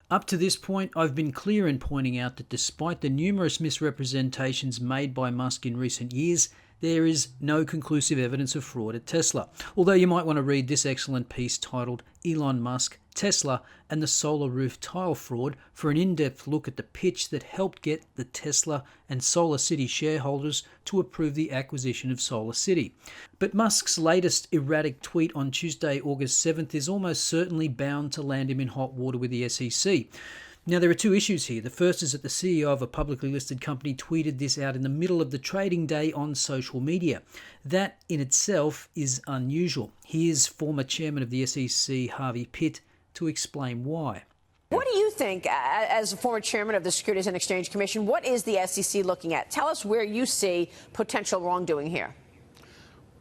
Up to this point, I've been clear in pointing out that despite the numerous misrepresentations made by Musk in recent years, there is no conclusive evidence of fraud at Tesla. Although you might want to read this excellent piece titled Elon Musk, Tesla and the Solar Roof Tile Fraud for an in-depth look at the pitch that helped get the Tesla and Solar City shareholders to approve the acquisition of Solar City. But Musk's latest erratic tweet on Tuesday, August 7th is almost certainly bound to land him in hot water with the SEC. Now, there are two issues here. The first is that the CEO of a publicly listed company tweeted this out in the middle of the trading day on social media. That in itself is unusual. Here's former chairman of the SEC, Harvey Pitt, to explain why. What do you think, as a former chairman of the Securities and Exchange Commission, what is the SEC looking at? Tell us where you see potential wrongdoing here.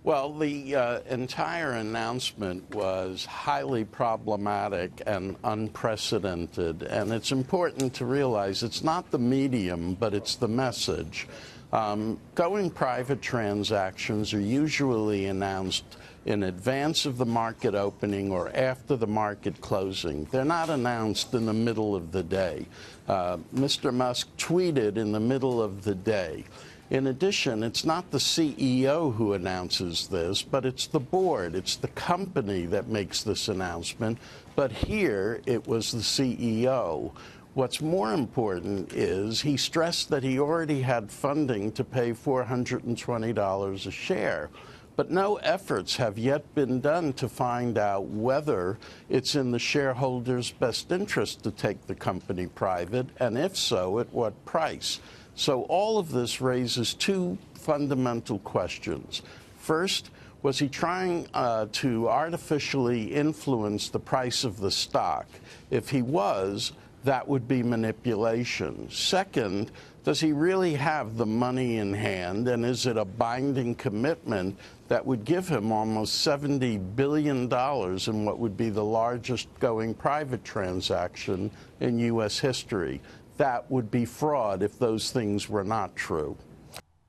Well, the entire announcement was highly problematic and unprecedented, and it's important to realize it's not the medium, but it's the message. Going private transactions are usually announced in advance of the market opening or after the market closing. They're not announced in the middle of the day. Mr. Musk tweeted in the middle of the day. In addition, it's not the CEO who announces this, but it's the board. It's the company that makes this announcement. But here, it was the CEO. What's more important is he stressed that he already had funding to pay $420 a share. But no efforts have yet been done to find out whether it's in the shareholders' best interest to take the company private, and if so, at what price. So all of this raises two fundamental questions. First, was he trying to artificially influence the price of the stock? If he was, that would be manipulation. Second, does he really have the money in hand, and is it a binding commitment that would give him almost $70 billion in what would be the largest going private transaction in U.S. history? That would be fraud if those things were not true.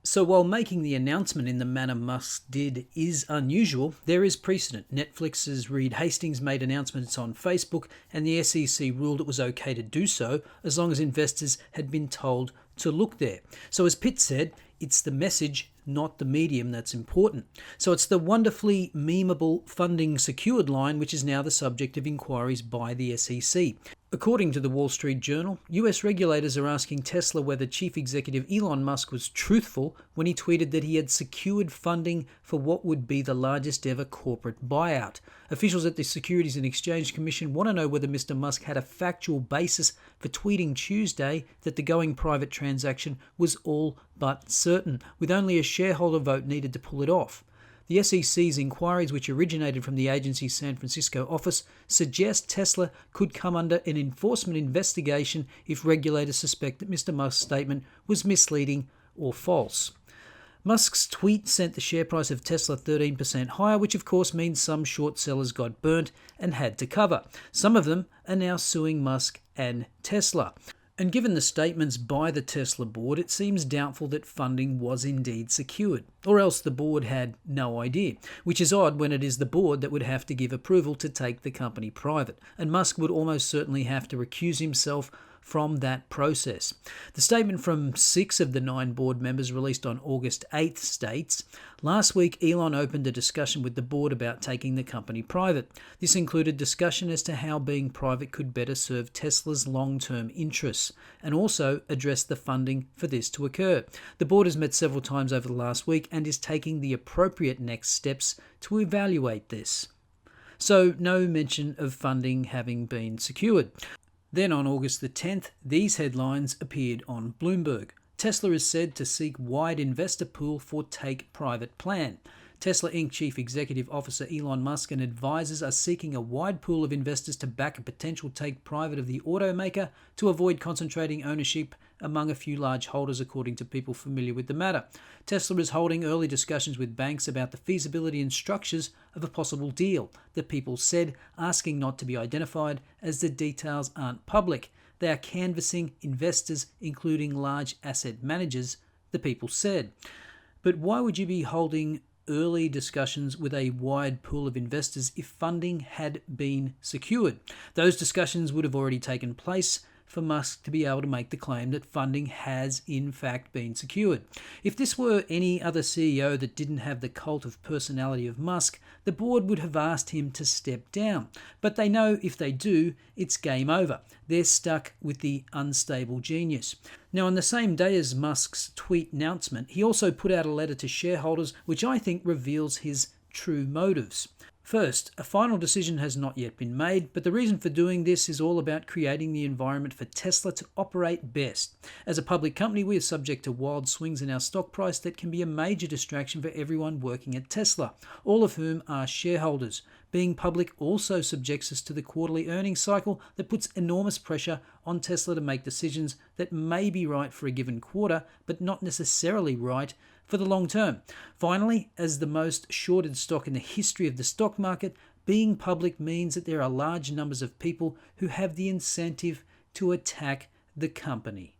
So while making the announcement in the manner Musk did is unusual, there is precedent. Netflix's Reed Hastings made announcements on Facebook, and the SEC ruled it was okay to do so as long as investors had been told to look there. So as Pitt said, it's the message, not the medium, that's important. So it's the wonderfully memeable funding secured line which is now the subject of inquiries by the SEC. According to the Wall Street Journal, US regulators are asking Tesla whether Chief Executive Elon Musk was truthful when he tweeted that he had secured funding for what would be the largest ever corporate buyout. Officials at the Securities and Exchange Commission want to know whether Mr. Musk had a factual basis for tweeting Tuesday that the going private transaction was all but certain, with only a shareholder vote needed to pull it off. The SEC's inquiries, which originated from the agency's San Francisco office, suggest Tesla could come under an enforcement investigation if regulators suspect that Mr. Musk's statement was misleading or false. Musk's tweet sent the share price of Tesla 13% higher, which of course means some short sellers got burnt and had to cover. Some of them are now suing Musk and Tesla. And given the statements by the Tesla board, it seems doubtful that funding was indeed secured, or else the board had no idea, which is odd when it is the board that would have to give approval to take the company private, and Musk would almost certainly have to recuse himself from that process. The statement from 6 of the 9 board members released on August 8th states, "Last week Elon opened a discussion with the board about taking the company private. This included discussion as to how being private could better serve Tesla's long-term interests, and also address the funding for this to occur. The board has met several times over the last week and is taking the appropriate next steps to evaluate this." So no mention of funding having been secured. Then on August the 10th, these headlines appeared on Bloomberg. Tesla is said to seek wide investor pool for take private plan. Tesla Inc. Chief Executive Officer Elon Musk and advisors are seeking a wide pool of investors to back a potential take private of the automaker to avoid concentrating ownership among a few large holders, according to people familiar with the matter. Tesla is holding early discussions with banks about the feasibility and structures of a possible deal, the people said, asking not to be identified as the details aren't public. They are canvassing investors, including large asset managers, the people said. But why would you be holding early discussions with a wide pool of investors if funding had been secured. Those discussions would have already taken place for Musk to be able to make the claim that funding has in fact been secured. If this were any other CEO that didn't have the cult of personality of Musk, the board would have asked him to step down. But they know if they do, it's game over. They're stuck with the unstable genius. Now, on the same day as Musk's tweet announcement, he also put out a letter to shareholders which I think reveals his true motives. First, a final decision has not yet been made, but the reason for doing this is all about creating the environment for Tesla to operate best. As a public company, we are subject to wild swings in our stock price that can be a major distraction for everyone working at Tesla, all of whom are shareholders. Being public also subjects us to the quarterly earnings cycle that puts enormous pressure on Tesla to make decisions that may be right for a given quarter, but not necessarily right for the long term. Finally, as the most shorted stock in the history of the stock market, being public means that there are large numbers of people who have the incentive to attack the company.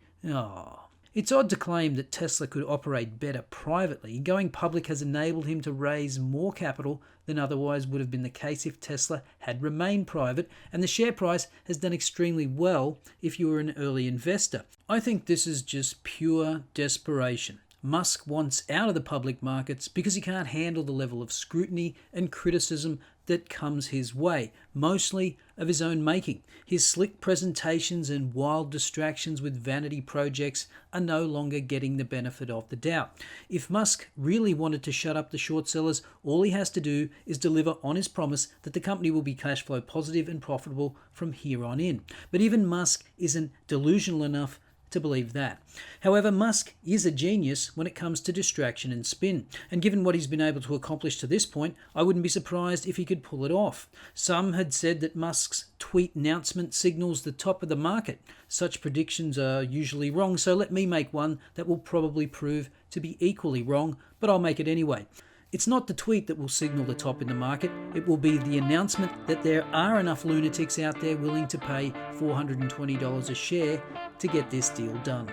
It's odd to claim that Tesla could operate better privately. Going public has enabled him to raise more capital than otherwise would have been the case if Tesla had remained private, and the share price has done extremely well if you were an early investor. I think this is just pure desperation. Musk wants out of the public markets because he can't handle the level of scrutiny and criticism that comes his way, mostly of his own making. His slick presentations and wild distractions with vanity projects are no longer getting the benefit of the doubt. If Musk really wanted to shut up the short sellers, all he has to do is deliver on his promise that the company will be cash flow positive and profitable from here on in. But even Musk isn't delusional enough to believe that. However, Musk is a genius when it comes to distraction and spin, and given what he's been able to accomplish to this point, I wouldn't be surprised if he could pull it off. Some had said that Musk's tweet announcement signals the top of the market. Such predictions are usually wrong, so let me make one that will probably prove to be equally wrong, but I'll make it anyway. It's not the tweet that will signal the top in the market. It will be the announcement that there are enough lunatics out there willing to pay $420 a share to get this deal done.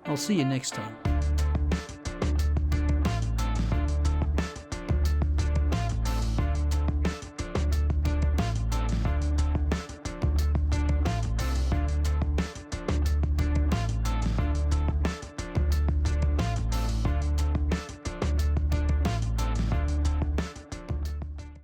I'll see you next time.